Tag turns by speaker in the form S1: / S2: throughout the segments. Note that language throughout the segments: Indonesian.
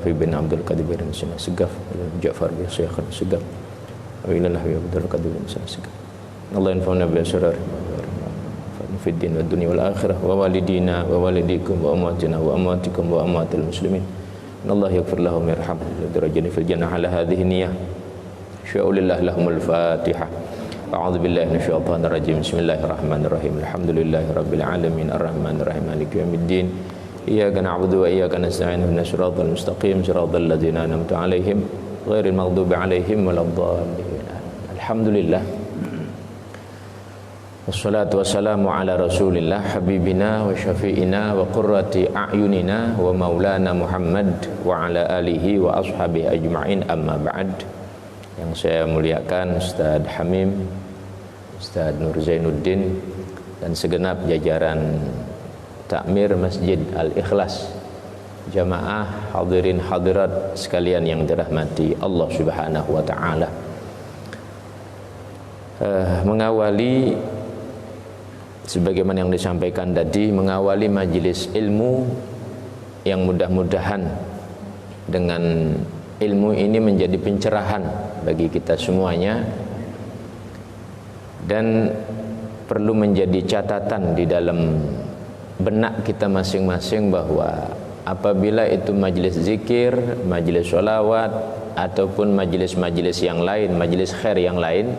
S1: bin Abdul Qadir bin Segaf, Ja'far bin Syekh Segaf, wa ilallah bi Abdul Qadir bin Segaf. Allah yanfa'una bi asrarihim fi din wa dunya wal akhirah wa walidina wa walidikum wa amwatina wa amwatikum wa amwatil muslimin. Allah yaghfir lahum yarhamhum darajatan fil jannah ala hadhihi niyyah. Sya'ulillah lahumul Fatihah. A'udzu billahi minasyaitonir rajim. Bismillahirrahmanirrahim. Alhamdulillahi rabbil alamin arrahmanir rahim maliki yaumiddin. Iyyaka na'budu wa iyyaka nasta'in ihdinas siratal mustaqim siratal ladzina an'amta 'alaihim ghairil maghdubi 'alaihim waladdallin. Alhamdulillah. Wassalatu wassalamu ala Rasulillah habibina wa syafi'ina wa qurrati a'yunina wa maulana Muhammad wa ala alihi wa ashabihi ajma'in, amma ba'd. Yang saya muliakan Ustaz Hamim, Ustaz Nur Zainuddin dan segenap jajaran Takmir Masjid Al-Ikhlas, jamaah hadirin hadirat sekalian yang dirahmati Allah Subhanahu wa taala. Mengawali sebagaimana yang disampaikan tadi, mengawali majelis ilmu yang mudah-mudahan dengan ilmu ini menjadi pencerahan bagi kita semuanya dan perlu menjadi catatan di dalam benak kita masing-masing bahwa apabila itu majelis zikir, majelis sholawat ataupun majelis-majelis yang lain, majelis khair yang lain,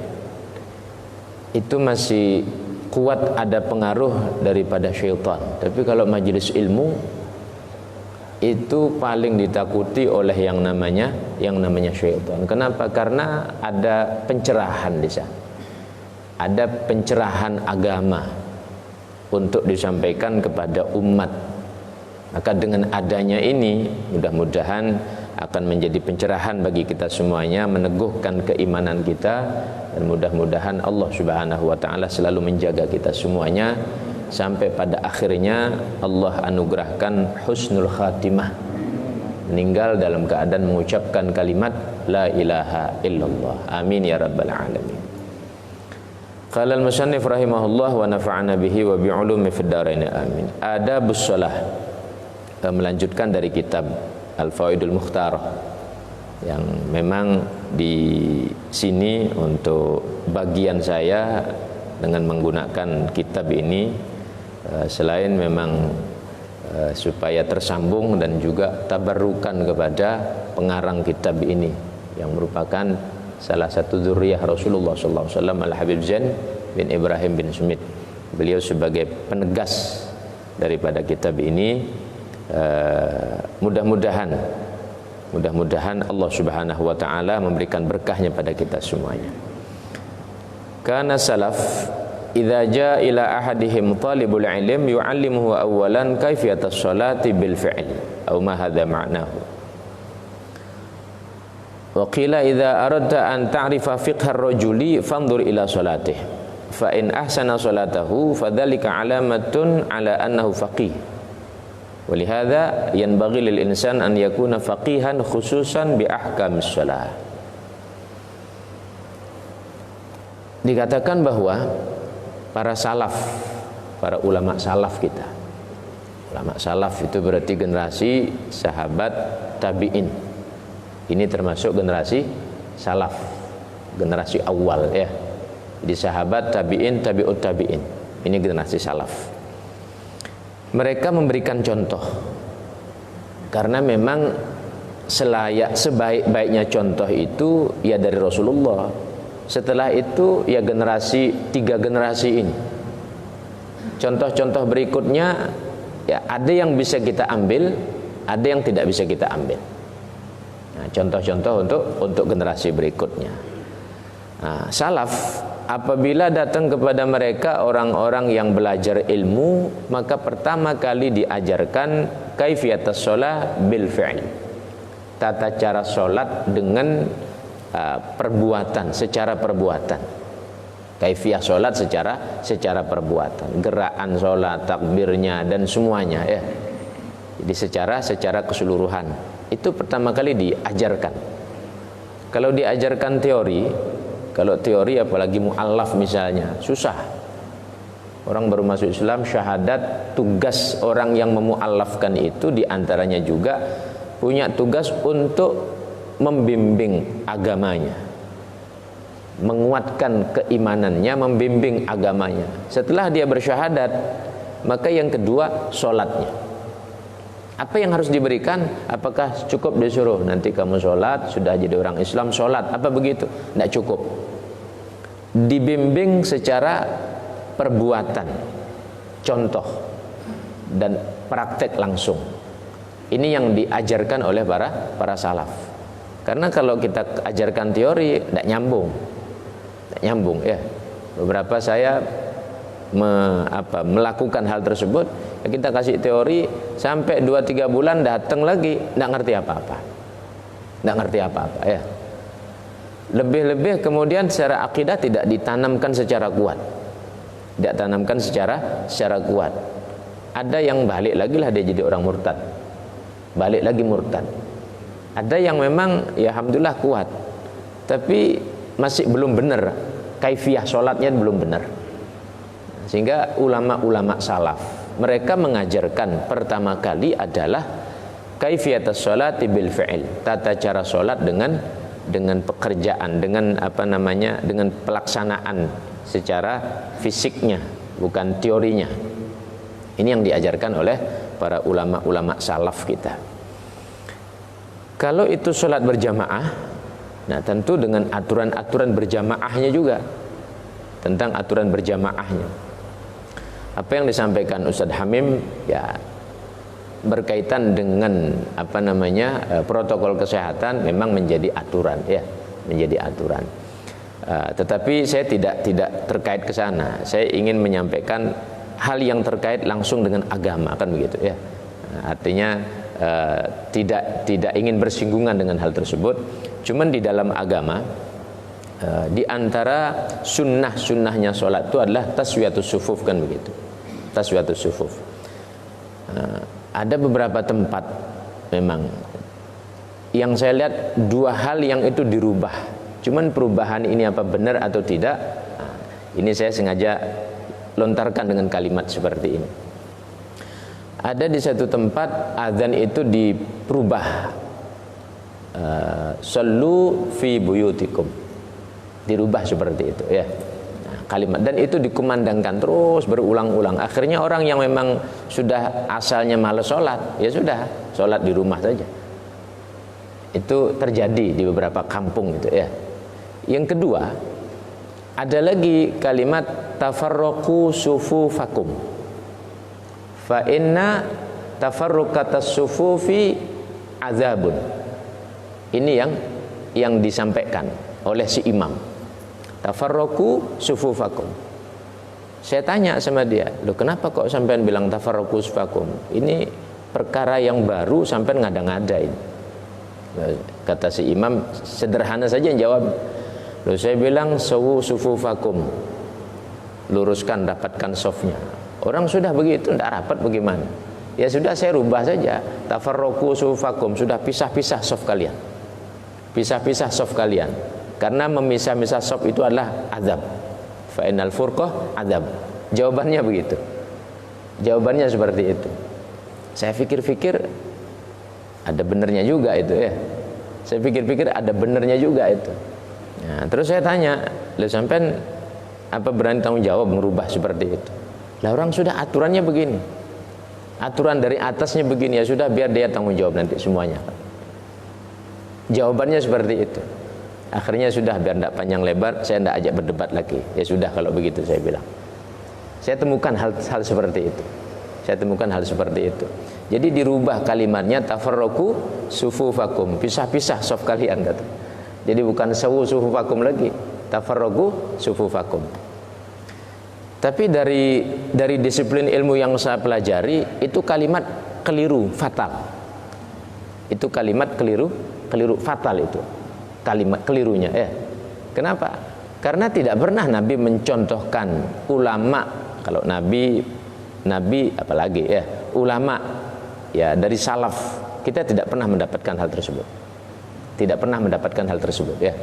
S1: itu masih kuat ada pengaruh daripada syaitan. Tapi kalau majelis ilmu itu paling ditakuti oleh yang namanya syaitan. Kenapa? Karena ada pencerahan di sana. Ada pencerahan agama untuk disampaikan kepada umat. Maka dengan adanya ini mudah-mudahan akan menjadi pencerahan bagi kita semuanya, meneguhkan keimanan kita, dan mudah-mudahan Allah Subhanahu wa taala selalu menjaga kita semuanya sampai pada akhirnya Allah anugerahkan husnul khatimah, meninggal dalam keadaan mengucapkan kalimat la ilaha illallah. Amin ya rabbal alamin. Qala al-musannif rahimahullah wa nafa'ana bihi wa bi'ulumi fid dharain amin. Adabus shalah, melanjutkan dari kitab Al-Fawaidul Mukhtarah yang memang di sini untuk bagian saya dengan menggunakan kitab ini selain memang supaya tersambung dan juga tabarrukan kepada pengarang kitab ini yang merupakan salah satu dzurriyyah Rasulullah sallallahu alaihi wasallam, Al-Habib Zain bin Ibrahim bin Sumit. Beliau sebagai penegas daripada kitab ini. Mudah-mudahan Allah Subhanahu wa taala memberikan berkahnya pada kita semuanya. Kana salaf idza jaa ila ahadihim talibul ilm yu'allimuhu awwalan kaifiyatas sholati bil fi'l aw ma hadza ma'nahu. Wa qila idza aradta an ta'rifa fiqhar rajuli fanzur ila salatih fa in ahsana salatahu fadzalika alamatun ala annahu faqih. Wa lihadza yanbaghi lil insan an yakuna faqihan khususan bi ahkamis shalah. Dikatakan bahwa para salaf, para ulama salaf kita, ulama salaf itu berarti generasi sahabat tabi'in. Ini termasuk generasi salaf, generasi awal ya. Di sahabat, tabi'in, tabi'ut tabi'in. Ini generasi salaf. Mereka memberikan contoh. Karena memang sebaik-baiknya contoh itu ya dari Rasulullah. Setelah itu ya tiga generasi ini. Contoh-contoh berikutnya ya ada yang bisa kita ambil, ada yang tidak bisa kita ambil. Nah, contoh-contoh untuk generasi berikutnya. Nah, salaf apabila datang kepada mereka orang-orang yang belajar ilmu, maka pertama kali diajarkan kaifiyatus shalah bil fi'l. Tata cara salat dengan perbuatan, secara perbuatan. Kaifiyah salat secara perbuatan, gerakan salat, takbirnya dan semuanya ya. Jadi secara keseluruhan. Itu pertama kali diajarkan. Kalau diajarkan teori, kalau teori apalagi mu'allaf misalnya, susah. Orang baru masuk Islam, syahadat, tugas orang yang memu'allafkan itu diantaranya juga punya tugas untuk membimbing agamanya, menguatkan keimanannya, membimbing agamanya. Setelah dia bersyahadat, maka yang kedua sholatnya. Apa yang harus diberikan? Apakah cukup disuruh nanti kamu sholat, sudah jadi orang Islam sholat, apa begitu? Tidak cukup. Dibimbing secara perbuatan, contoh dan praktek langsung. Ini yang diajarkan oleh para salaf. Karena kalau kita ajarkan teori tidak nyambung ya. Beberapa saya melakukan hal tersebut, kita kasih teori sampai 2-3 bulan datang lagi tidak ngerti apa-apa ya. Lebih-lebih kemudian secara akidah tidak ditanamkan secara kuat, secara kuat. Ada yang balik lagi lah, dia jadi orang murtad, balik lagi murtad. Ada yang memang ya alhamdulillah kuat, tapi masih belum benar, kaifiyah sholatnya belum benar. Sehingga ulama-ulama salaf mereka mengajarkan pertama kali adalah kaifiyatus sholati bil fi'il, tata cara sholat dengan pekerjaan, dengan dengan pelaksanaan secara fisiknya, bukan teorinya. Ini yang diajarkan oleh para ulama-ulama salaf kita. Kalau itu sholat berjamaah, nah tentu dengan aturan-aturan berjamaahnya juga, tentang aturan berjamaahnya. Apa yang disampaikan Ustadz Hamim ya berkaitan dengan protokol kesehatan memang menjadi aturan ya, menjadi aturan. Tetapi saya tidak terkait ke sana. Saya ingin menyampaikan hal yang terkait langsung dengan agama, kan begitu ya. Artinya tidak ingin bersinggungan dengan hal tersebut. Cuman di dalam agama, di antara sunnahnya sholat itu adalah taswiyatus sufuf, kan begitu. Taswiyatus sufuf. Ada beberapa tempat memang yang saya lihat dua hal yang itu dirubah. Cuman perubahan ini apa benar atau tidak? Ini saya sengaja lontarkan dengan kalimat seperti ini. Ada di satu tempat azan itu diperubah, sallu fi buyutikum, dirubah seperti itu ya, kalimat, dan itu dikumandangkan terus berulang-ulang. Akhirnya orang yang memang sudah asalnya malas sholat, ya sudah sholat di rumah saja. Itu terjadi di beberapa kampung itu ya. Yang kedua, ada lagi kalimat tafarraqu sufufakum fa inna tafarruqatas sufufi azabun. Ini yang disampaikan oleh si imam. Tafarraqu sufufakum. Saya tanya sama dia, "Loh, kenapa kok sampean bilang tafarraqu sufufakum? Ini perkara yang baru, sampean ngada-ngada ini." Kata si imam sederhana saja yang jawab. "Loh, saya bilang sawu sufufakum. Luruskan, rapatkan sofnya. Orang sudah begitu, tidak rapat bagaimana? Ya sudah, saya rubah saja. Tafarraqu sufufakum, sudah pisah-pisah sof kalian. Pisah-pisah sof kalian. Karena memisah-misah sof itu adalah azab. Fa innal furqah azab." Jawabannya begitu. Jawabannya seperti itu. Saya pikir-pikir ada benernya juga itu ya. Saya pikir-pikir ada benernya juga itu. Nah, terus saya tanya, "Lu sampean apa berani tanggung jawab merubah seperti itu?" Lah, orang sudah aturannya begini. Aturan dari atasnya begini, ya sudah biar dia tanggung jawab nanti semuanya. Jawabannya seperti itu. Akhirnya sudah, biar tidak panjang lebar, saya tidak ajak berdebat lagi. Ya sudah kalau begitu, saya bilang. Saya temukan hal seperti itu. Jadi dirubah kalimatnya tafarraqu sufufakum, pisah-pisah saf kalian, kata. Jadi bukan sawu sufufakum lagi, tafarraqu sufufakum. Tapi dari disiplin ilmu yang saya pelajari, itu kalimat keliru, fatal. Itu kalimat keliru fatal itu. Kalimat kelirunya ya. Kenapa? Karena tidak pernah Nabi mencontohkan ulama. Kalau Nabi apalagi ya, ulama ya dari salaf, kita tidak pernah mendapatkan hal tersebut. Tidak pernah mendapatkan hal tersebut ya.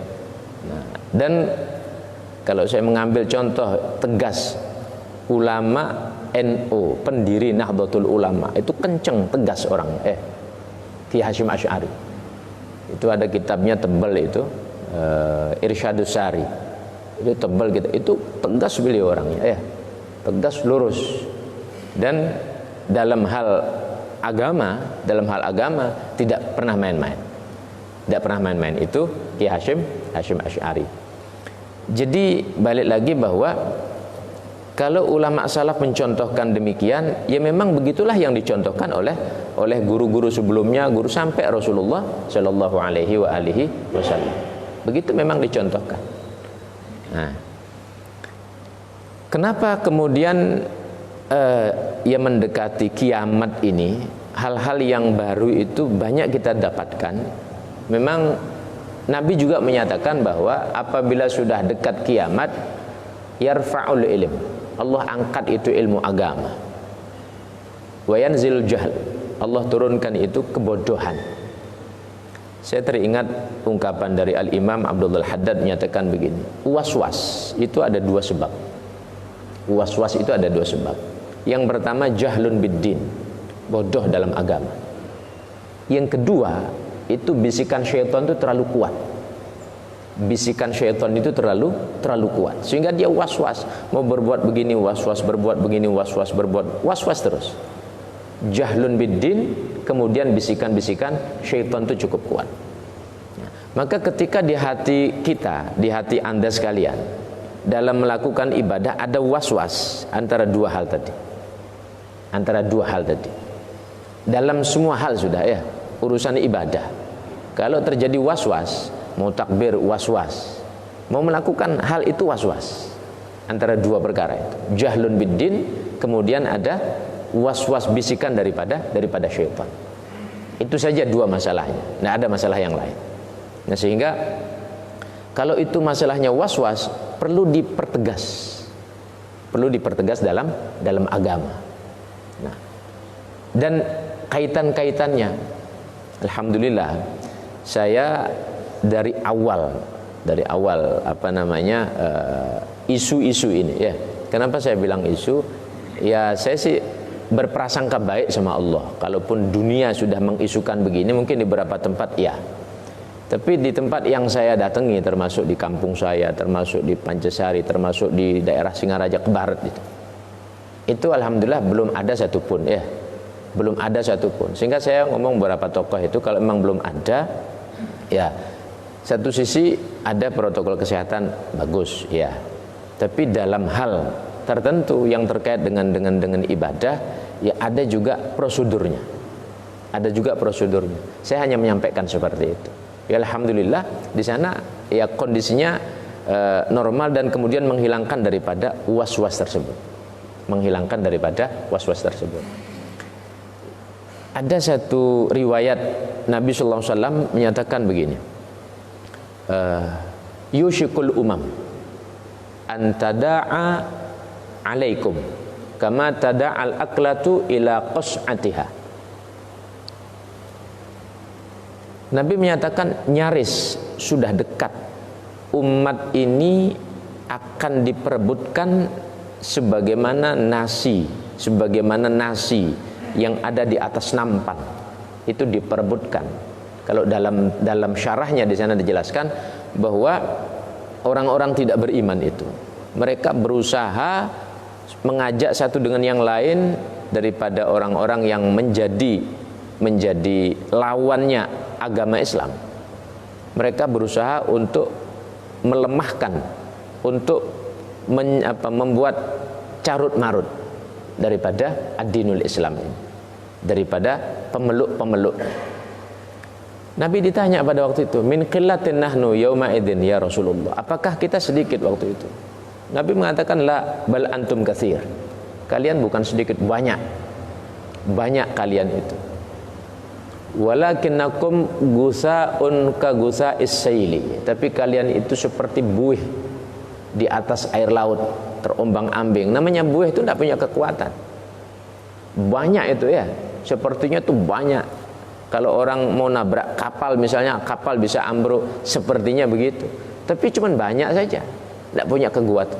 S1: Nah, dan kalau saya mengambil contoh tegas, ulama NU, pendiri Nahdlatul Ulama, itu kenceng, tegas orangnya. Ki Hasyim Asy'ari. Itu ada kitabnya tebal itu, Irsyadus Sari. Itu tebal gitu. Itu tegas beliau orangnya, ya. Tegas, lurus. Dan dalam hal agama tidak pernah main-main. Tidak pernah main-main. Itu Ki Hasyim Asy'ari. Jadi balik lagi bahwa kalau ulama salaf mencontohkan demikian, ya memang begitulah yang dicontohkan oleh guru-guru sebelumnya, guru sampai Rasulullah Shallallahu Alaihi Wasallam. Begitu memang dicontohkan. Nah, kenapa kemudian ya mendekati kiamat ini, hal-hal yang baru itu banyak kita dapatkan. Memang Nabi juga menyatakan bahwa apabila sudah dekat kiamat, yarfa'ul ilm, Allah angkat itu ilmu agama, wa yanzil jahl, Allah turunkan itu kebodohan. Saya teringat ungkapan dari Al-Imam Abdullah Haddad menyatakan begini, was-was itu ada dua sebab. Was-was itu ada dua sebab. Yang pertama jahlun biddin, bodoh dalam agama. Yang kedua itu bisikan syaitan itu terlalu kuat. Bisikan syaitan itu terlalu kuat sehingga dia was-was, mau berbuat begini was-was, berbuat begini was-was, berbuat was-was terus. Jahlun biddin, kemudian bisikan-bisikan syaitan itu cukup kuat. Maka ketika di hati kita, di hati Anda sekalian, dalam melakukan ibadah ada was-was antara dua hal tadi. Antara dua hal tadi. Dalam semua hal sudah, ya, urusan ibadah. Kalau terjadi was-was, mau takbir was-was, mau melakukan hal itu was-was, antara dua perkara itu, jahlun biddin, kemudian ada was-was bisikan daripada syaitan. Itu saja dua masalahnya, tidak ada masalah yang lain. Nah, sehingga kalau itu masalahnya was-was, perlu dipertegas dalam agama. Nah, dan kaitan-kaitannya, alhamdulillah, saya dari awal isu-isu ini, ya. Kenapa saya bilang isu? Ya, saya sih berprasangka baik sama Allah. Kalaupun dunia sudah mengisukan begini, mungkin di beberapa tempat ya. Tapi di tempat yang saya datangi, termasuk di kampung saya, termasuk di Pancasari, termasuk di daerah Singaraja ke barat itu alhamdulillah belum ada satupun, ya. Belum ada satupun. Sehingga saya ngomong beberapa tokoh itu, kalau memang belum ada, ya, satu sisi ada protokol kesehatan bagus, ya. Tapi dalam hal tertentu yang terkait dengan ibadah, ya ada juga prosedurnya. Ada juga prosedurnya. Saya hanya menyampaikan seperti itu. Ya alhamdulillah di sana ya kondisinya normal dan kemudian menghilangkan daripada was-was tersebut. Menghilangkan daripada was-was tersebut. Ada satu riwayat Nabi sallallahu alaihi wasallam menyatakan begini. Yushikul umam an tada'a alaikum kama tada'al aklatu ila qas'atiha. Nabi menyatakan nyaris sudah dekat umat ini akan diperebutkan sebagaimana nasi yang ada di atas nampan itu diperebutkan. Kalau dalam syarahnya di sana dijelaskan bahwa orang-orang tidak beriman itu mereka berusaha mengajak satu dengan yang lain daripada orang-orang yang menjadi lawannya agama Islam. Mereka berusaha untuk melemahkan, untuk membuat carut marut daripada ad-dinul Islam ini, daripada pemeluk. Nabi ditanya pada waktu itu, min qillatin nahnu yauma idzin ya Rasulullah. Apakah kita sedikit waktu itu? Nabi mengatakan la bal antum katsir. Kalian bukan sedikit, banyak. Banyak kalian itu. Walakinnakum gusaun ka gusa'is saili. Tapi kalian itu seperti buih di atas air laut, terombang-ambing. Namanya buih itu tidak punya kekuatan. Banyak itu, ya. Sepertinya itu banyak. Kalau orang mau nabrak kapal misalnya, kapal bisa ambruk, sepertinya begitu. Tapi cuma banyak saja, tidak punya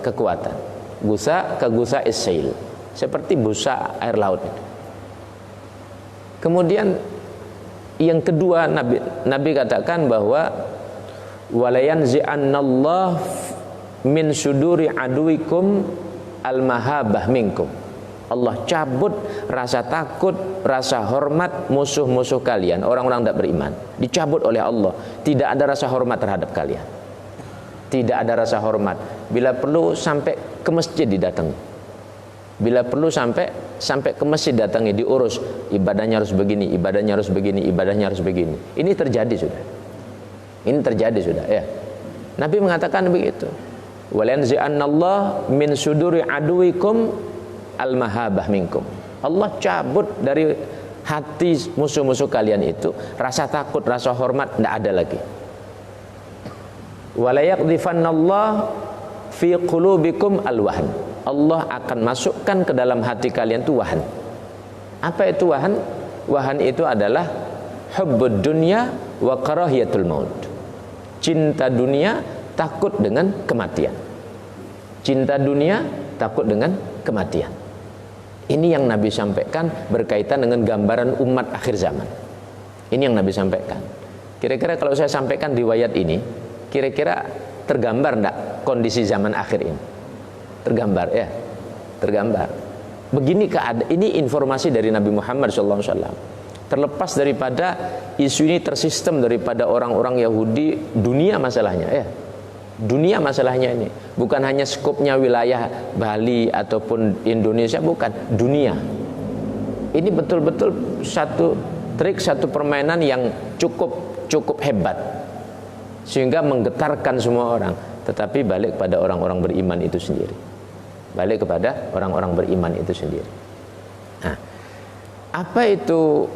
S1: kekuatan. Gusa ka gusa'is sail, seperti busa air laut itu. Kemudian Yang kedua, Nabi katakan bahwa walayanzi'annallah min suduri aduikum al-mahabah minkum. Allah cabut rasa takut, rasa hormat musuh-musuh kalian, orang-orang tidak beriman. Dicabut oleh Allah. Tidak ada rasa hormat terhadap kalian. Tidak ada rasa hormat. Bila perlu sampai ke masjid didatangi. Bila perlu sampai ke masjid datangi, diurus. Ibadahnya harus begini, ibadahnya harus begini, ibadahnya harus begini. Ini terjadi sudah. Ini terjadi sudah, ya. Nabi mengatakan begitu. Walanzi'annallah min suduri aduikum al-mahabah minkum. Allah cabut dari hati musuh-musuh kalian itu rasa takut, rasa hormat, tidak ada lagi. Walayaqdhifannallah fi qulubikum al-wahn. Allah akan masukkan ke dalam hati kalian itu wahan. Apa itu wahan? Wahan itu adalah hubbud dunya wa karahiyatul maut. Cinta dunia, takut dengan kematian. Cinta dunia, takut dengan kematian. Ini yang Nabi sampaikan berkaitan dengan gambaran umat akhir zaman. Ini yang Nabi sampaikan. Kira-kira kalau saya sampaikan riwayat ini, kira-kira tergambar enggak kondisi zaman akhir ini? Tergambar, ya. Tergambar. Begini keadaan, ini informasi dari Nabi Muhammad SAW. Terlepas daripada isu ini tersistem daripada orang-orang Yahudi, dunia masalahnya, ya. Dunia masalahnya ini bukan hanya skopnya wilayah Bali ataupun Indonesia, bukan, dunia. Ini betul-betul satu trik, satu permainan yang cukup hebat sehingga menggetarkan semua orang. Tetapi balik kepada orang-orang beriman itu sendiri. Balik kepada orang-orang beriman itu sendiri. Nah, apa itu?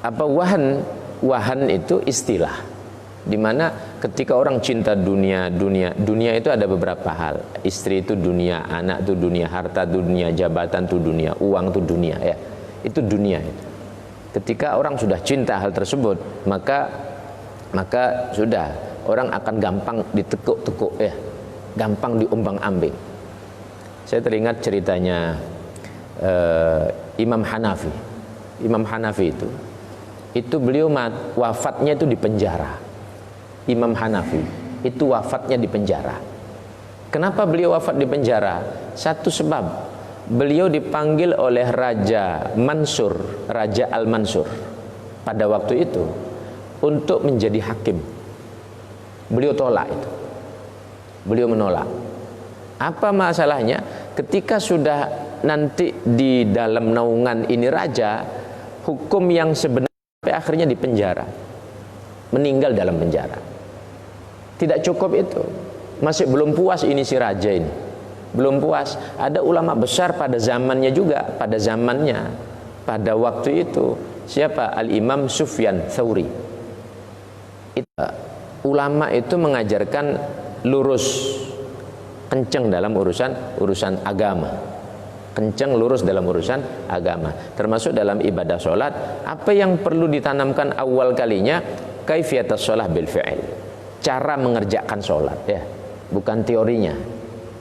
S1: Apa wahan? Wahan itu istilah di mana ketika orang cinta dunia itu ada beberapa hal. Istri itu dunia, anak itu dunia, harta itu dunia, jabatan itu dunia, uang itu dunia, ya. Itu dunia itu. Ketika orang sudah cinta hal tersebut, maka sudah orang akan gampang ditekuk-tekuk, ya. Gampang diombang-ambing. Saya teringat ceritanya Imam Hanafi. Imam Hanafi itu beliau wafatnya itu di penjara. Imam Hanafi itu wafatnya di penjara. Kenapa beliau wafat di penjara? Satu sebab, beliau dipanggil oleh Raja Mansur, Raja Al-Mansur pada waktu itu untuk menjadi hakim. Beliau tolak itu. Beliau menolak. Apa masalahnya? Ketika sudah nanti di dalam naungan ini raja, hukum yang sebenarnya sampai akhirnya di penjara, meninggal dalam penjara. Tidak cukup itu, masih belum puas ini si raja ini, belum puas. Ada ulama besar pada zamannya juga, pada zamannya, pada waktu itu, siapa? Al-Imam Sufyan Tsauri. Ulama itu mengajarkan lurus, kenceng dalam urusan agama, kenceng lurus dalam urusan agama, termasuk dalam ibadah sholat. Apa yang perlu ditanamkan awal kalinya? Kaifiyatus sholah bil fi'il, cara mengerjakan sholat, ya, bukan teorinya.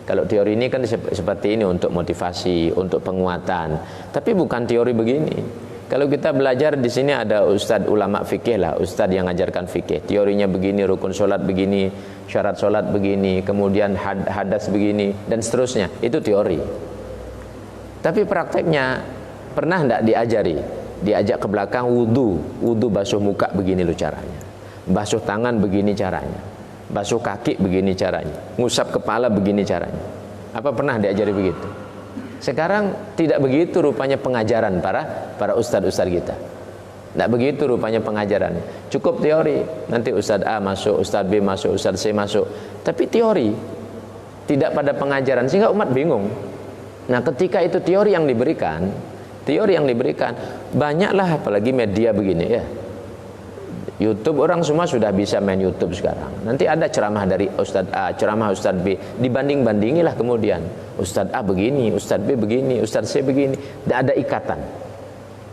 S1: Kalau teori ini kan seperti ini untuk motivasi, untuk penguatan, tapi bukan teori begini. Kalau kita belajar di sini ada ustadz ulama fikih lah, ustadz yang ngajarkan fikih. Teorinya begini, rukun sholat begini, syarat sholat begini, kemudian hadas begini, dan seterusnya. Itu teori. Tapi prakteknya pernah enggak diajari? Diajak ke belakang wudu basuh muka begini loh caranya. Basuh tangan begini caranya. Basuh kaki begini caranya. Ngusap kepala begini caranya. Apa pernah diajari begitu? Sekarang tidak begitu rupanya pengajaran para ustadz-ustadz kita. Tidak begitu rupanya pengajaran. Cukup teori. Nanti ustadz A masuk, ustadz B masuk, ustadz C masuk. Tapi teori, tidak pada pengajaran, sehingga umat bingung. Nah, ketika itu teori yang diberikan, banyaklah apalagi media begini, ya. YouTube, orang semua sudah bisa main YouTube sekarang. Nanti ada ceramah dari Ustadz A, ceramah Ustadz B, dibanding-bandingilah kemudian. Ustadz A begini, Ustadz B begini, Ustadz C begini. Tidak ada ikatan.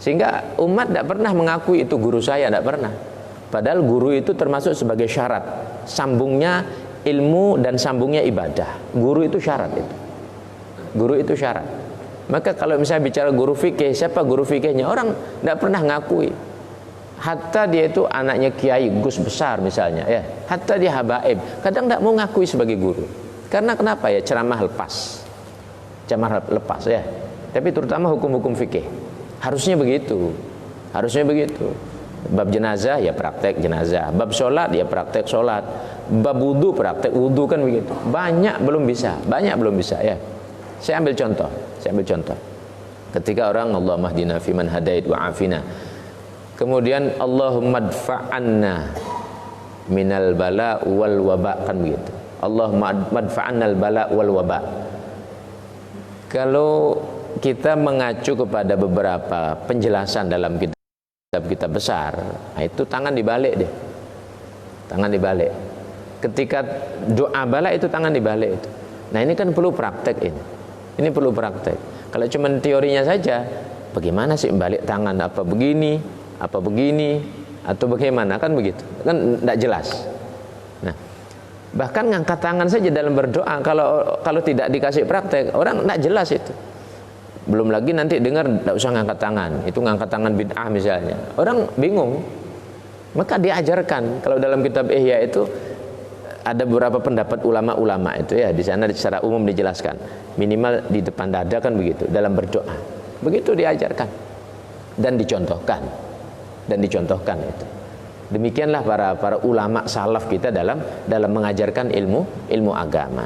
S1: Sehingga umat tidak pernah mengakui itu guru saya, tidak pernah. Padahal guru itu termasuk sebagai syarat sambungnya ilmu dan sambungnya ibadah. Guru itu syarat itu. Guru itu syarat. Maka kalau misalnya bicara guru fikih, siapa guru fikihnya? Orang tidak pernah ngakui. Hatta dia itu anaknya kiai, gus besar misalnya, ya. Hatta dia habaib, kadang tidak mau ngakui sebagai guru. Karena kenapa ya? Ceramah lepas, ya. Tapi terutama hukum-hukum fikih, harusnya begitu, Bab jenazah ya praktek jenazah, bab sholat ya praktek sholat, bab wudu praktek wudu, kan begitu. Banyak belum bisa ya. Saya ambil contoh. Ketika orang Allahumma hdina fiman hadait wa afina, kemudian Allahumma dfa'anna minal bala wal waba, kan begitu. Allahumma dfa'anna al bala wal waba. Kalau kita mengacu kepada beberapa penjelasan dalam kitab besar, nah itu tangan dibalik deh. Ketika doa bala itu tangan dibalik itu. Nah ini kan perlu praktek ini perlu praktek. Kalau cuma teorinya saja, bagaimana sih balik tangan, apa begini atau bagaimana, kan begitu, kan tidak jelas. Nah, bahkan ngangkat tangan saja dalam berdoa, kalau tidak dikasih praktek, orang tidak jelas itu. Belum lagi nanti dengar tidak usah ngangkat tangan, itu ngangkat tangan bid'ah misalnya, orang bingung. Maka diajarkan, kalau dalam kitab Ihya itu ada beberapa pendapat ulama-ulama itu ya, di sana secara umum dijelaskan, minimal di depan dada, kan begitu, dalam berdoa. Begitu diajarkan dan dicontohkan itu. Demikianlah para ulama salaf kita dalam mengajarkan ilmu agama.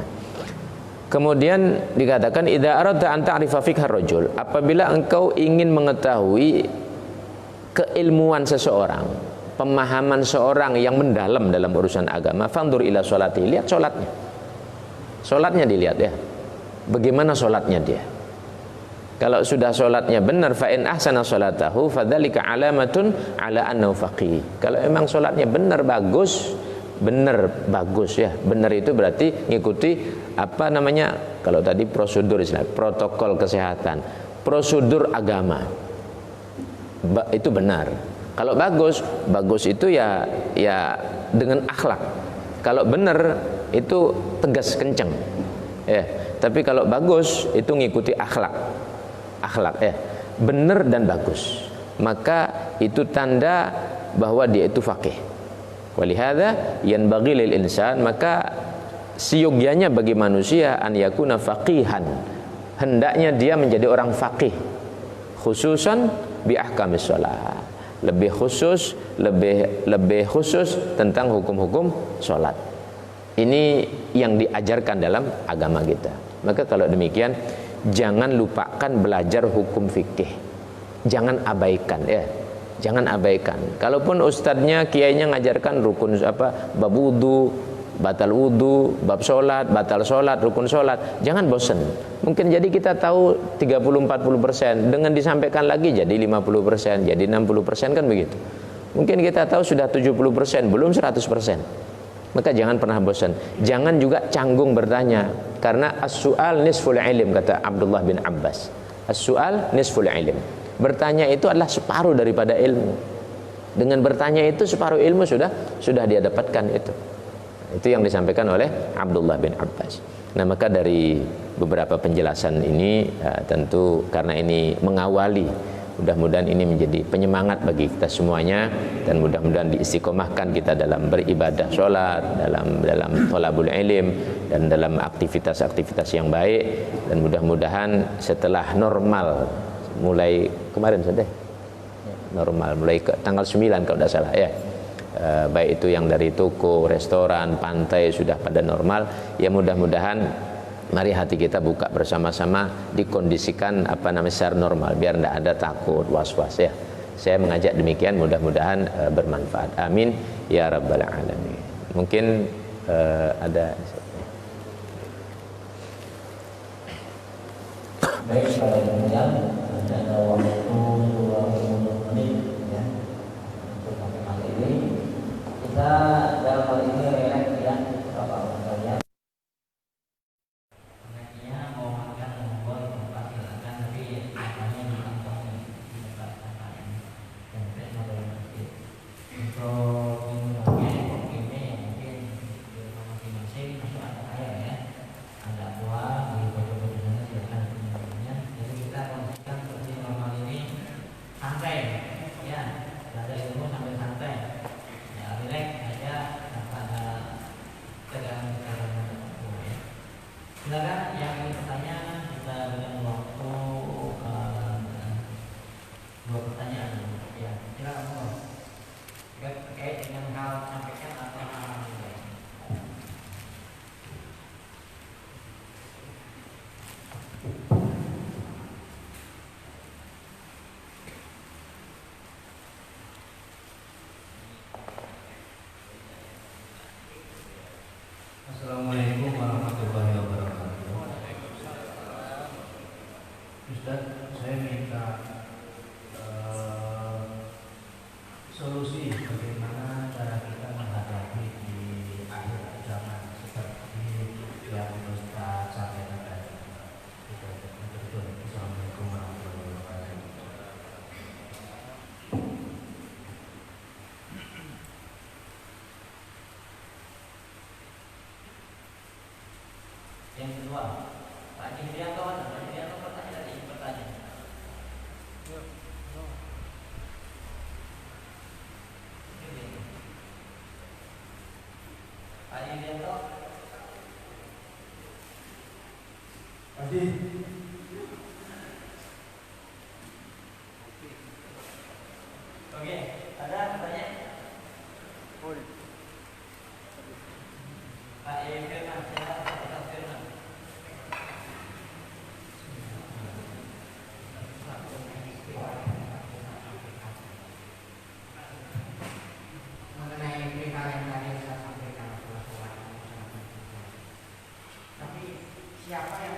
S1: Kemudian dikatakan idza aradta an ta'rifa fiqhar rajul, apabila engkau ingin mengetahui keilmuan seseorang, pemahaman seorang yang mendalam dalam urusan agama, fandur ila sholati, lihat sholatnya dilihat ya, bagaimana sholatnya dia. Kalau sudah sholatnya benar, fa in ahsana sholatahu fadzalika alamatun ala annahu faqih. Kalau emang sholatnya benar bagus ya, benar itu berarti ngikuti apa namanya, kalau tadi prosedur Islam, protokol kesehatan, prosedur agama, itu benar. Kalau bagus itu ya dengan akhlak. Kalau benar itu tegas kenceng, ya. Tapi kalau bagus itu ngikuti akhlak ya, benar dan bagus, maka itu tanda bahwa dia itu faqih. Walihada yanbaghi lil insan, maka siyogyanya bagi manusia an yakuna faqihan, hendaknya dia menjadi orang faqih, khususan bi ahkamis shalah, lebih khusus tentang hukum-hukum sholat. Ini yang diajarkan dalam agama kita. Maka kalau demikian, jangan lupakan belajar hukum fikih, jangan abaikan ya, jangan abaikan. Kalaupun ustadznya, kiainya ngajarkan rukun bab wudu, batal wudu, bab sholat, batal sholat, rukun sholat, jangan bosan. Mungkin jadi kita tahu 30-40%, dengan disampaikan lagi jadi 50%, jadi 60%, kan begitu. Mungkin kita tahu sudah 70%, belum 100%. Maka jangan pernah bosan. Jangan juga canggung bertanya, karena as-su'al nisful ilm, kata Abdullah bin Abbas. As-su'al nisful ilm. Bertanya itu adalah separuh daripada ilmu. Dengan bertanya itu separuh ilmu sudah dia dapatkan itu. Itu yang disampaikan oleh Abdullah bin Abbas. Nah, maka dari beberapa penjelasan ini tentu karena ini mengawali, mudah-mudahan ini menjadi penyemangat bagi kita semuanya, dan mudah-mudahan diistiqomahkan kita dalam beribadah sholat, dalam thalabul ilm, dan dalam aktivitas-aktivitas yang baik. Dan mudah-mudahan setelah normal, mulai kemarin sudah normal, mulai ke tanggal 9 kalau tidak salah ya, baik itu yang dari toko, restoran, pantai sudah pada normal ya. Mudah-mudahan mari hati kita buka bersama-sama, dikondisikan secara normal, biar tidak ada takut, was-was ya. Saya mengajak demikian, mudah-mudahan bermanfaat. Amin ya rabbal alamin. Mungkin ada.
S2: Baik, pada kemudian ada waktu 20 menit ya untuk hal ini. Kita dalam hal ini relaks ya, Bapak sekalian. Sampai ya, belajar ilmu sampai yang ingin bertanya kita berikan waktu dua pertanyaan. Ya, silakan Bang. Terkait dengan hal sampaikan atau hal lain.
S3: Assalamualaikum warahmatullahi wabarakatuh. Ustaz, saya minta solusi bagaimana cara kita menghadapi di akhir zaman seperti yang Ustaz sampaikan tadi. Assalamualaikum warahmatullahi wabarakatuh.
S2: Yang kedua, Pak Jimrianto, pertanyaan dari pertanyaan. Pak Jimrianto.
S3: Tadi
S2: Oke, ada pertanyaan? Pak Firman, silakan Pak Firman.
S4: Mengenai perihal yang tadi saya sampaikan adalah soal sangat penting. Tapi siapa yang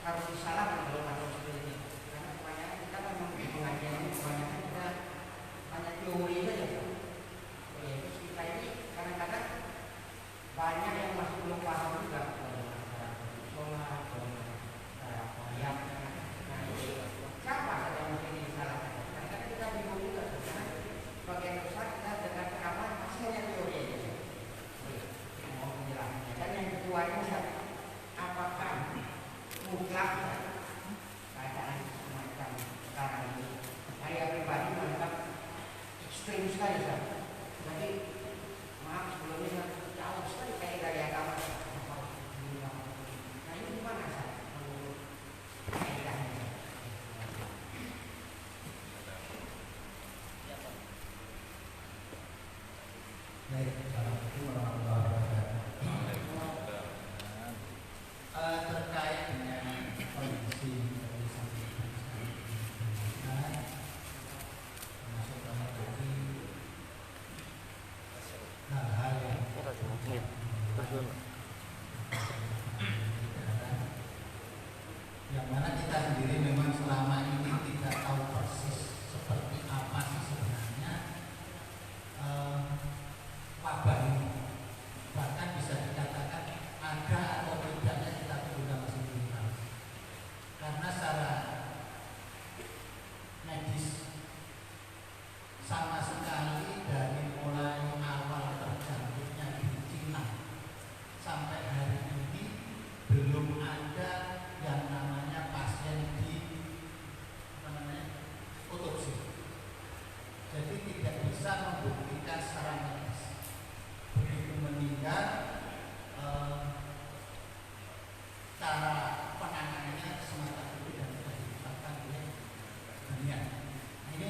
S4: harus disalahkan kalau masalah seperti ini? Karena kebanyakan kita memang di pengajian ini kebanyakan kita hanya teori saja. Terus kita ini kadang-kadang banyak yang masih belum paham juga bagaimana cara sholat, bagaimana cara ayatnya. Nah ini siapa saja yang mesti disalahkan? Kadang-kadang kita bingung juga karena sebagian besar kita dengan ceramah masih hanya teori aja. Mau menjelaskannya. Dan yang kedua ini apakah mutlak keadaan semacam sekarang ini? Saya pribadi menganggap ekstrim sekali, Ustaz. Jadi maaf sebelumnya saya jauh sekali kayak dari agama. Nah ini gimana Ustaz? Menurut kaidahnya?
S3: baik, assalamualaikum warahmatullahi wabarakatuh. Terkait dengan kondisi yang disampaikan termasuk tadi hal-hal yang mana kita sendiri memang selama ini tidak tahu persis seperti apa sih sebenarnya wabah ini. Bahkan bisa dikatakan ada atau tidaknya kita juga masih belum tahu. Karena secara medis sama sekali dari mulai awal terjangkitnya di Cina sampai hari ini belum ada yang namanya pasien di otopsi. Jadi tidak bisa membuktikan secara medis begitu meninggal cara penanganannya semacam itu dan sudah ditetapkan oleh dunia. Nah, ini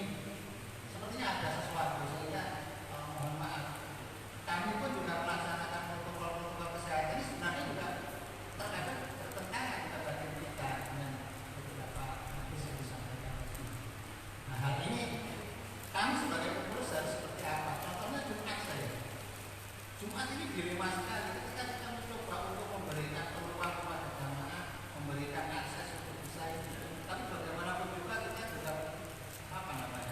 S3: sepertinya ada sesuatu sehingga mohon maaf kami pun juga melaksanakan protokol-protokol kesehatan ini sebenarnya juga terkadang bertentangan kepada kita dengan beberapa hadis yang disampaikan. Nah hal ini kami sebagai pengurus harus seperti apa? Contohnya Jumat saja. Jumat ini dilema sekali ketika kita mencoba untuk memberikan peluang kepada jamaah, memberikan akses untuk bisa ini. Tapi bagaimanapun juga kita juga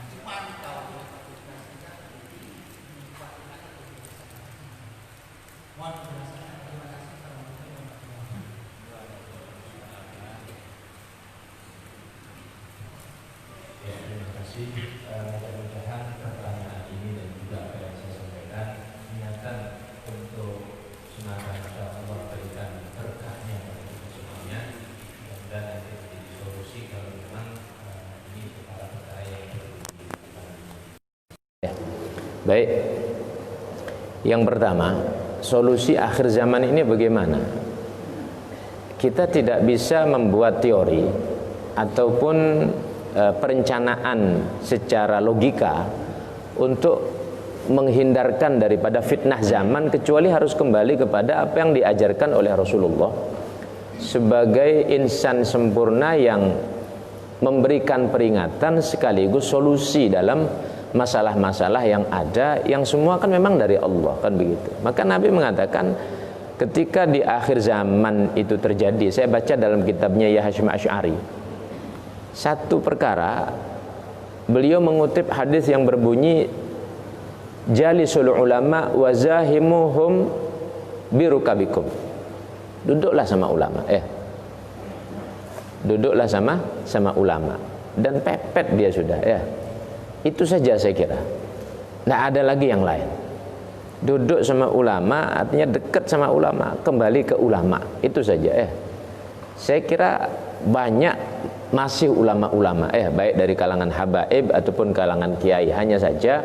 S3: dipantau oleh petugas kita seperti membuat kita kebiasaan. Mohon penjelasannya. Terima kasih.
S5: Ya, terima kasih. Mudah-mudahan pertanyaan ini dan juga apa yang saya sampaikan niatan untuk semoga Allah berikan berkahnya bagi kita semuanya dan nanti menjadi solusi kalau memang ini perkara-perkara yang
S1: Ya. Baik. Yang pertama, solusi akhir zaman ini bagaimana? kita tidak bisa membuat teori ataupun perencanaan secara logika untuk menghindarkan daripada fitnah zaman, kecuali harus kembali kepada apa yang diajarkan oleh Rasulullah sebagai insan sempurna yang memberikan peringatan sekaligus solusi dalam masalah-masalah yang ada, yang semua kan memang dari Allah, kan begitu. Maka Nabi mengatakan ketika di akhir zaman itu terjadi, saya baca dalam kitabnya Ya Hashim Asy'ari, satu perkara, beliau mengutip hadis yang berbunyi jalisul ulama wa zahimuhum birukabikum. Duduklah sama ulama, duduklah sama ulama dan pepet dia sudah, itu saja saya kira. Tidak ada lagi yang lain. Duduk sama ulama artinya dekat sama ulama, kembali ke ulama, itu saja. Saya kira banyak masih ulama-ulama, baik dari kalangan habaib ataupun kalangan kiai. Hanya saja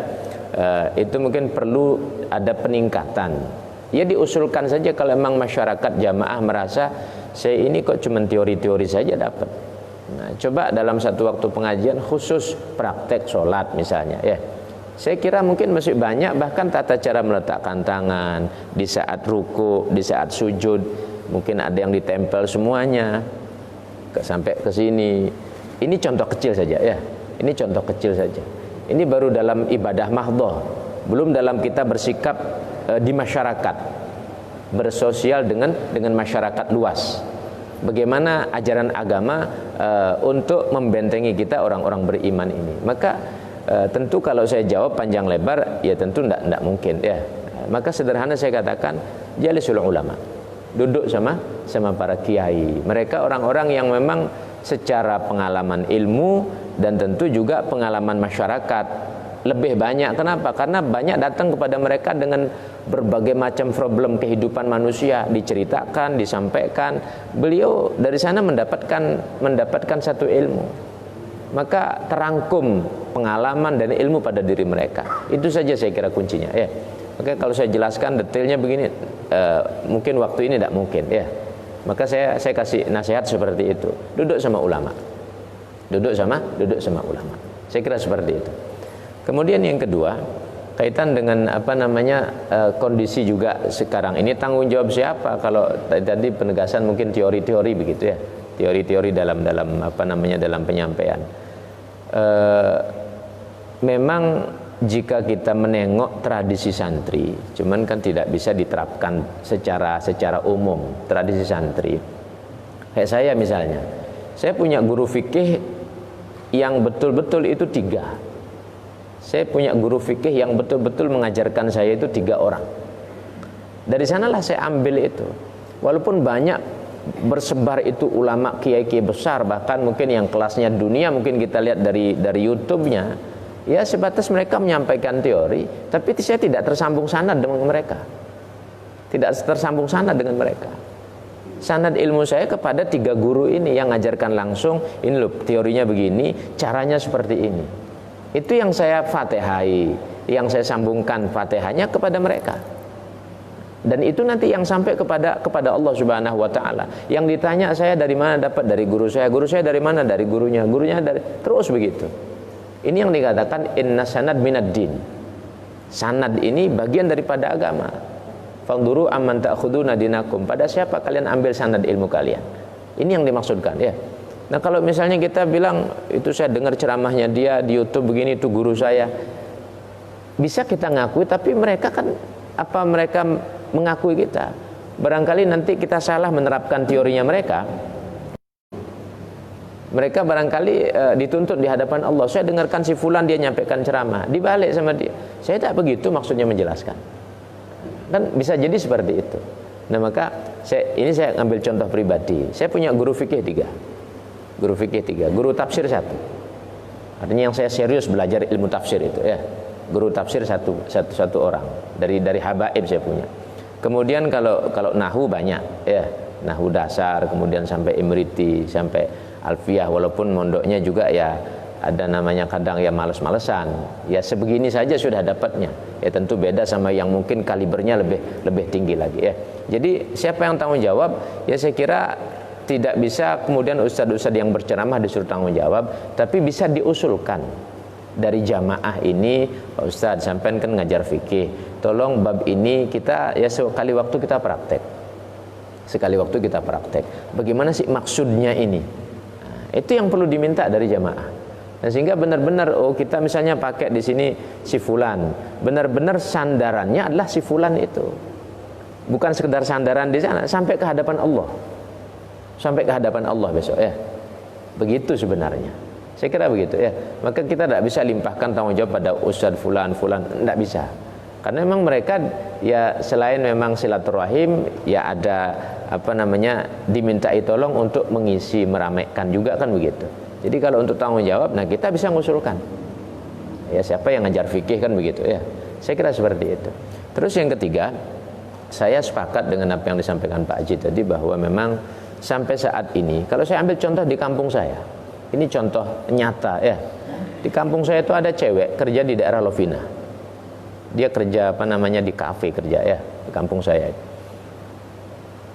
S1: itu mungkin perlu ada peningkatan. Ya diusulkan saja kalau memang masyarakat jamaah merasa saya ini kok cuma teori-teori saja dapat. Nah, coba dalam satu waktu pengajian khusus praktek sholat misalnya, saya kira mungkin masih banyak, bahkan tata cara meletakkan tangan di saat ruku, di saat sujud, mungkin ada yang ditempel semuanya sampai ke sini. Ini contoh kecil saja, ini contoh kecil saja. Ini baru dalam ibadah mahdhah, belum dalam kita bersikap di masyarakat, bersosial dengan masyarakat luas. Bagaimana ajaran agama untuk membentengi kita orang-orang beriman ini. Maka tentu kalau saya jawab panjang lebar, ya tentu tidak mungkin, Maka sederhana saya katakan jalisul ulama, duduk sama para kiai. Mereka orang-orang yang memang secara pengalaman ilmu dan tentu juga pengalaman masyarakat lebih banyak. Kenapa? Karena banyak datang kepada mereka dengan berbagai macam problem kehidupan manusia, diceritakan, disampaikan. Beliau dari sana mendapatkan satu ilmu. Maka terangkum pengalaman dan ilmu pada diri mereka. Itu saja saya kira kuncinya, Maka kalau saya jelaskan detailnya begini, mungkin waktu ini tidak mungkin, Maka saya kasih nasihat seperti itu. Duduk sama ulama. Duduk sama ulama. Saya kira seperti itu. Kemudian yang kedua, kaitan dengan kondisi juga sekarang ini, tanggung jawab siapa? Kalau tadi penegasan mungkin teori-teori begitu, teori-teori dalam dalam penyampaian. Memang jika kita menengok tradisi santri, cuman kan tidak bisa diterapkan secara umum tradisi santri. Kayak saya misalnya, saya punya guru fikih yang betul-betul itu 3. Saya punya guru fikih yang betul-betul mengajarkan saya itu 3 orang. Dari sanalah saya ambil itu. Walaupun banyak bersebar itu ulama kiai-kiai besar, bahkan mungkin yang kelasnya dunia, mungkin kita lihat dari YouTube-nya, ya sebatas mereka menyampaikan teori, tapi saya tidak tersambung sanad dengan mereka. Tidak tersambung sanad dengan mereka. Sanad ilmu saya kepada 3 guru ini yang ngajarkan langsung, ini loh teorinya begini, caranya seperti ini. Itu yang saya fatihai, yang saya sambungkan fatihahnya kepada mereka. Dan itu nanti yang sampai kepada Allah Subhanahu wa taala. Yang ditanya saya dari mana dapat, dari guru saya dari mana, dari gurunya dari, terus begitu. Ini yang dikatakan inna sanad minad din. Sanad ini bagian daripada agama. Fanduru amman ta'khuduna dinakum. Pada siapa kalian ambil sanad ilmu kalian? Ini yang dimaksudkan, Nah kalau misalnya kita bilang itu saya dengar ceramahnya dia di YouTube begini, itu guru saya, bisa kita ngakui, tapi mereka kan mereka mengakui kita? Barangkali nanti kita salah menerapkan teorinya mereka. Mereka barangkali dituntut di hadapan Allah. Saya dengarkan si fulan dia nyampaikan ceramah, dibalik sama dia. Saya tak begitu maksudnya menjelaskan. Kan bisa jadi seperti itu. Nah maka saya ambil contoh pribadi. Saya punya guru fikih 3. Guru fikih 3, guru tafsir 1. Artinya yang saya serius belajar ilmu tafsir itu, Guru tafsir satu orang. Dari habaib saya punya. Kemudian kalau nahwu banyak, Nahwu dasar, kemudian sampai imriti, sampai alfiyah, walaupun mondoknya juga ada namanya kadang males-malesan. Ya sebegini saja sudah dapatnya. Ya tentu beda sama yang mungkin kalibernya lebih tinggi lagi, Jadi siapa yang tanggung jawab? Ya saya kira tidak bisa kemudian ustadz-ustadz yang berceramah disuruh tanggung jawab, tapi bisa diusulkan dari jamaah ini, Pak Ustadz sampean kan ngajar fikih, tolong bab ini kita ya sekali waktu kita praktek. Sekali waktu kita praktek. Bagaimana sih maksudnya ini? Nah, itu yang perlu diminta dari jamaah. Nah, sehingga benar-benar kita misalnya pakai di sini si fulan, benar-benar sandarannya adalah si fulan itu. Bukan sekedar sandaran di sana, sampai ke hadapan Allah. Sampai ke hadapan Allah besok ya. Begitu sebenarnya. Saya kira begitu ya. Maka kita tidak bisa limpahkan tanggung jawab pada ustadz fulan, tidak bisa. Karena memang mereka ya selain memang silaturahim, ya ada dimintai tolong untuk mengisi, meramaikan juga kan begitu. Jadi kalau untuk tanggung jawab, nah kita bisa mengusulkan. Ya siapa yang ngajar fikih kan begitu ya. Saya kira seperti itu. Terus yang ketiga, saya sepakat dengan apa yang disampaikan Pak Haji tadi, bahwa memang sampai saat ini, kalau saya ambil contoh di kampung saya, ini contoh nyata ya. Di kampung saya itu ada cewek kerja di daerah Lovina. Dia kerja di kafe kerja ya di kampung saya.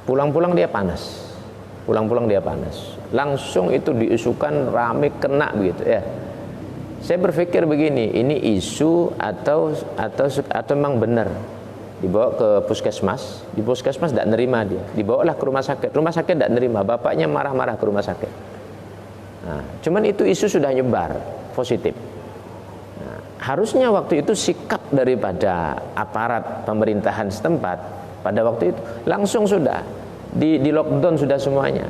S1: Pulang-pulang dia panas. Langsung itu diisukan rame kena begitu ya. Saya berpikir begini, ini isu atau memang benar. Dibawa ke puskesmas, di puskesmas tidak nerima dia, dibawalah ke rumah sakit tidak nerima, bapaknya marah-marah ke rumah sakit. Nah, cuman itu isu sudah nyebar positif. Nah, harusnya waktu itu sikap daripada aparat pemerintahan setempat pada waktu itu langsung sudah di lockdown sudah semuanya.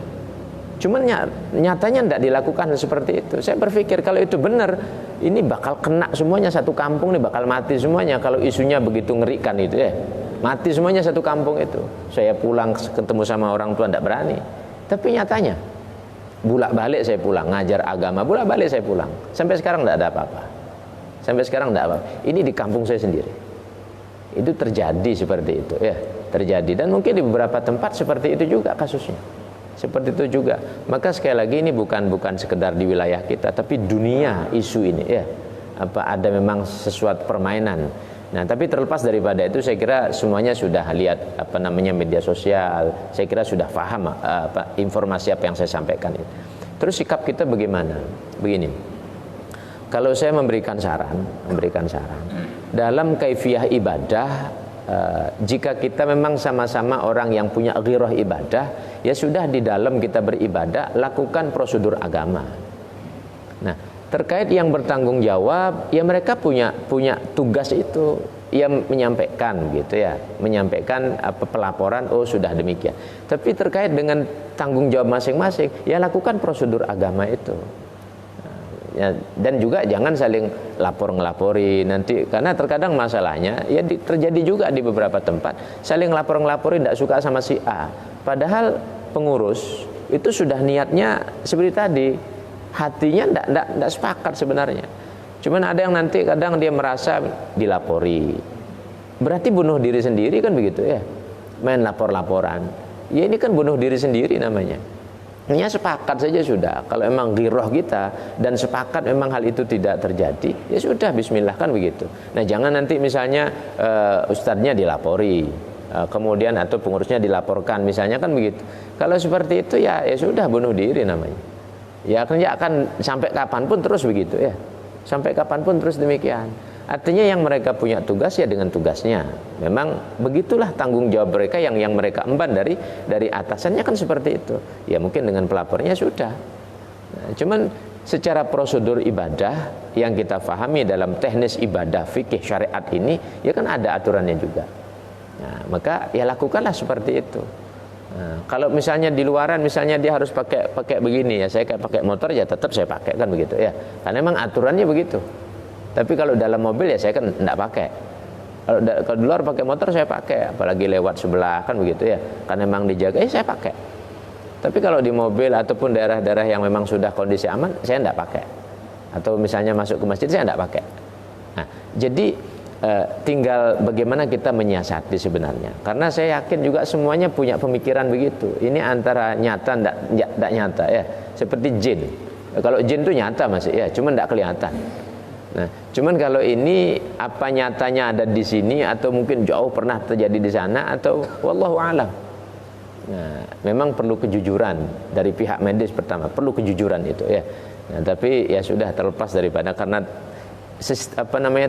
S1: Cuman nyatanya tidak dilakukan seperti itu. Saya berpikir kalau itu benar, ini bakal kena semuanya, satu kampung ini bakal mati semuanya kalau isunya begitu ngerikan itu ya. Mati semuanya satu kampung itu. Saya pulang ketemu sama orang tua tidak berani. Tapi nyatanya bolak-balik saya pulang ngajar agama, bolak-balik saya pulang. Sampai sekarang tidak ada apa-apa. Ini di kampung saya sendiri. Itu terjadi seperti itu ya, terjadi, dan mungkin di beberapa tempat seperti itu juga kasusnya. Seperti itu juga. Maka sekali lagi ini bukan sekedar di wilayah kita, tapi dunia isu ini ya. Ada memang sesuatu permainan. Nah, tapi terlepas daripada itu, saya kira semuanya sudah lihat media sosial. Saya kira sudah paham informasi apa yang saya sampaikan itu. Terus sikap kita bagaimana? Begini. Kalau saya memberikan saran dalam kaifiyah ibadah, jika kita memang sama-sama orang yang punya ghirah ibadah, ya sudah di dalam kita beribadah lakukan prosedur agama. Nah, terkait yang bertanggung jawab, ya mereka punya tugas itu, ya menyampaikan gitu ya, menyampaikan pelaporan, oh sudah demikian. Tapi terkait dengan tanggung jawab masing-masing, ya lakukan prosedur agama itu. Ya, dan juga jangan saling lapor-ngelapori nanti, karena terkadang masalahnya ya terjadi juga di beberapa tempat saling lapor-ngelapori, tidak suka sama si A, padahal pengurus itu sudah niatnya seperti tadi, hatinya tidak sepakat sebenarnya. Cuman ada yang nanti kadang dia merasa dilapori, berarti bunuh diri sendiri kan begitu ya, main lapor-laporan, ya ini kan bunuh diri sendiri namanya. Hanya sepakat saja sudah. Kalau memang ghirah kita dan sepakat memang hal itu tidak terjadi, ya sudah bismillah kan begitu. Nah, jangan nanti misalnya ustadznya dilapori, kemudian atau pengurusnya dilaporkan misalnya kan begitu. Kalau seperti itu ya sudah bunuh diri namanya. Ya akan sampai kapanpun terus begitu ya. Sampai kapanpun terus demikian. Artinya yang mereka punya tugas ya dengan tugasnya. Memang begitulah tanggung jawab mereka yang mereka emban dari atasannya kan seperti itu. Ya mungkin dengan pelapornya sudah. Nah, cuman secara prosedur ibadah yang kita pahami dalam teknis ibadah fikih syariat ini, ya kan ada aturannya juga. Nah, maka ya lakukanlah seperti itu. Nah, kalau misalnya di luaran, misalnya dia harus pakai begini ya, saya kayak pakai motor ya tetap saya pakai kan begitu ya. Karena memang aturannya begitu. Tapi kalau dalam mobil ya saya kan tidak pakai. Kalau di luar pakai motor saya pakai, apalagi lewat sebelah kan begitu ya. Karena memang dijaga, saya pakai. Tapi kalau di mobil ataupun daerah-daerah yang memang sudah kondisi aman, saya tidak pakai. Atau misalnya masuk ke masjid, saya tidak pakai. Nah, jadi tinggal bagaimana kita menyiasati sebenarnya. Karena saya yakin juga semuanya punya pemikiran begitu. Ini antara nyata tidak nyata ya. Seperti jin. Kalau jin itu nyata masih ya, cuma tidak kelihatan. Nah, cuman kalau ini apa nyatanya ada di sini atau mungkin jauh pernah terjadi di sana atau wallahu alam. Nah, memang perlu kejujuran dari pihak medis pertama, perlu kejujuran itu ya. Nah, tapi ya sudah terlepas daripada karena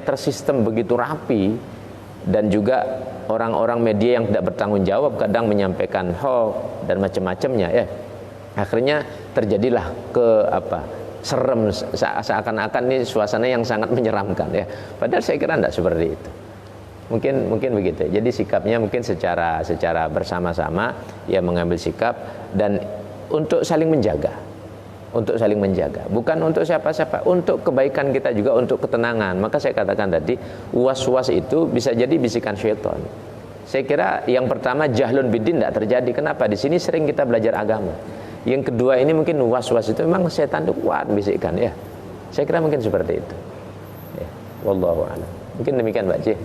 S1: tersistem begitu rapi dan juga orang-orang media yang tidak bertanggung jawab kadang menyampaikan hoax dan macam-macamnya ya. Akhirnya terjadilah serem seakan-akan ini suasana yang sangat menyeramkan ya. Padahal saya kira tidak seperti itu. Mungkin begitu. Jadi sikapnya mungkin secara bersama-sama ya mengambil sikap dan untuk saling menjaga. Untuk saling menjaga, bukan untuk siapa-siapa, untuk kebaikan kita juga, untuk ketenangan. Maka saya katakan tadi, was-was itu bisa jadi bisikan syaitan. Saya kira yang pertama jahlun bidin tidak terjadi. Kenapa? Di sini sering kita belajar agama. Yang kedua ini mungkin was-was itu memang setan itu kuat bisikan ya. Saya kira mungkin seperti itu. Ya, wallahu a'lam. Mungkin demikian Mbak C.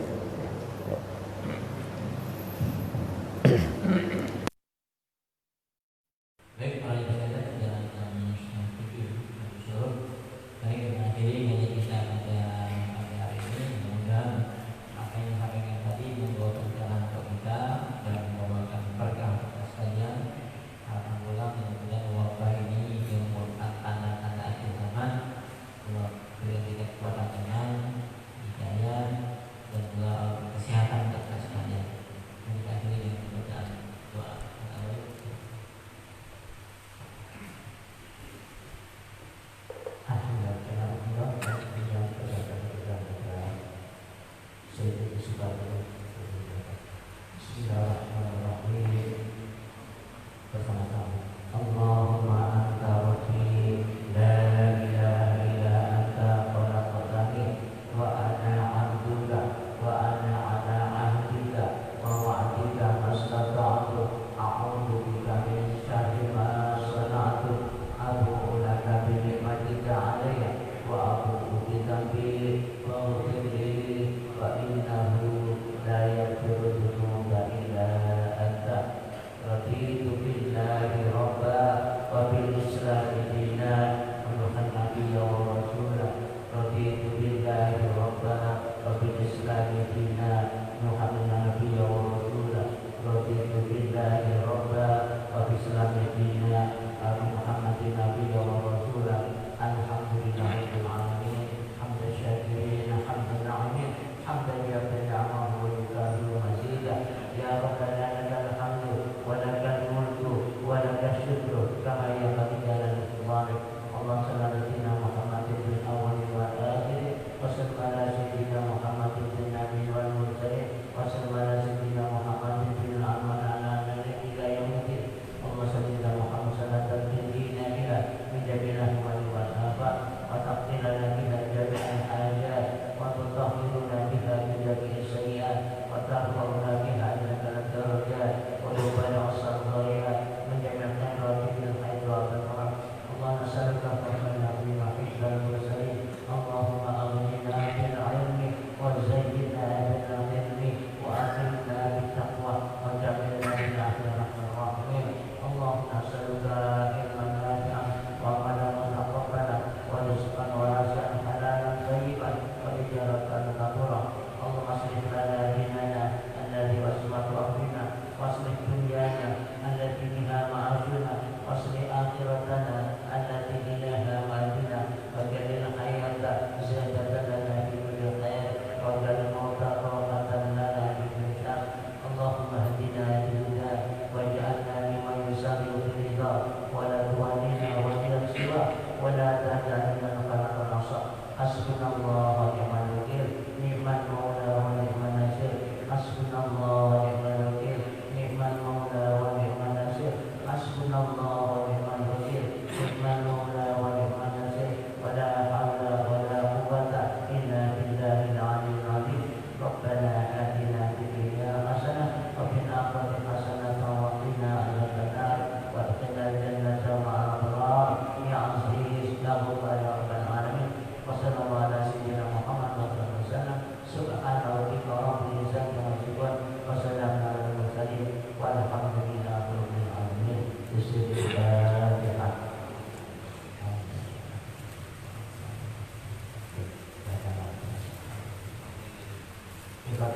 S2: Kita